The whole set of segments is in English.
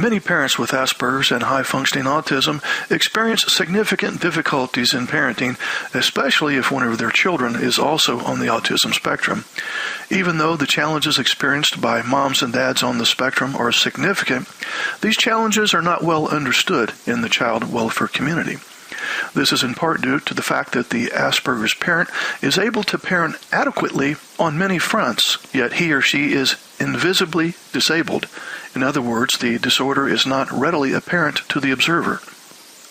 Many parents with Asperger's and high-functioning autism experience significant difficulties in parenting, especially if one of their children is also on the autism spectrum. Even though the challenges experienced by moms and dads on the spectrum are significant, these challenges are not well understood in the child welfare community. This is in part due to the fact that the Asperger's parent is able to parent adequately on many fronts, yet he or she is invisibly disabled. In other words, the disorder is not readily apparent to the observer.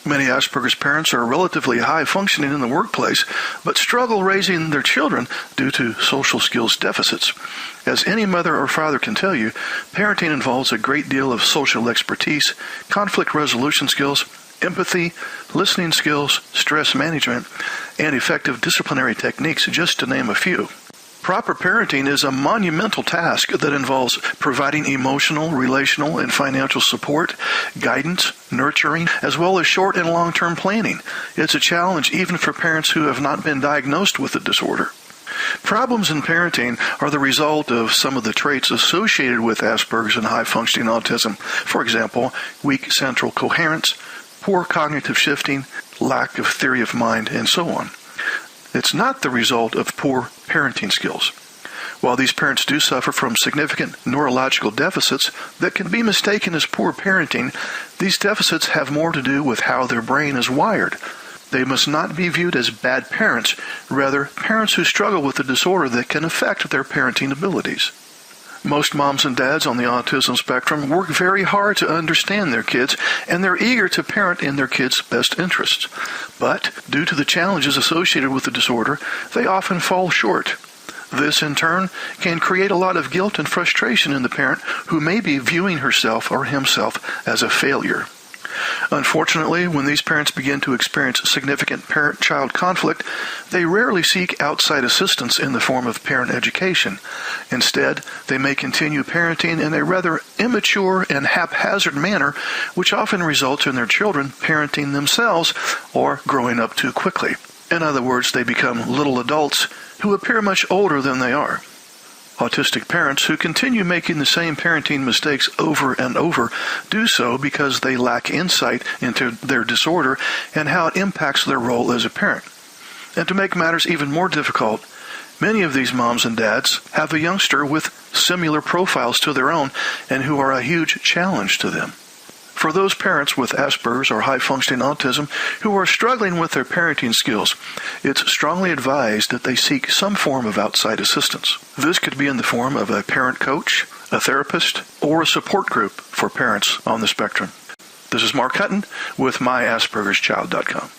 Many Asperger's parents are relatively high functioning in the workplace, but struggle raising their children due to social skills deficits. As any mother or father can tell you, parenting involves a great deal of social expertise, conflict resolution skills, empathy, listening skills, stress management, and effective disciplinary techniques, just to name a few. Proper parenting is a monumental task that involves providing emotional, relational, and financial support, guidance, nurturing, as well as short and long-term planning. It's a challenge even for parents who have not been diagnosed with the disorder. Problems in parenting are the result of some of the traits associated with Asperger's and high-functioning autism. For example, weak central coherence, poor cognitive shifting, lack of theory of mind, and so on. It's not the result of poor parenting skills. While these parents do suffer from significant neurological deficits that can be mistaken as poor parenting, these deficits have more to do with how their brain is wired. They must not be viewed as bad parents, rather parents who struggle with a disorder that can affect their parenting abilities. Most moms and dads on the autism spectrum work very hard to understand their kids, and they're eager to parent in their kids' best interests. But, due to the challenges associated with the disorder, they often fall short. This, in turn, can create a lot of guilt and frustration in the parent who may be viewing herself or himself as a failure. Unfortunately, when these parents begin to experience significant parent-child conflict, they rarely seek outside assistance in the form of parent education. Instead, they may continue parenting in a rather immature and haphazard manner, which often results in their children parenting themselves or growing up too quickly. In other words, they become little adults who appear much older than they are. Autistic parents who continue making the same parenting mistakes over and over do so because they lack insight into their disorder and how it impacts their role as a parent. And to make matters even more difficult, many of these moms and dads have a youngster with similar profiles to their own and who are a huge challenge to them. For those parents with Asperger's or high-functioning autism who are struggling with their parenting skills, it's strongly advised that they seek some form of outside assistance. This could be in the form of a parent coach, a therapist, or a support group for parents on the spectrum. This is Mark Hutten with myaspergerschild.com.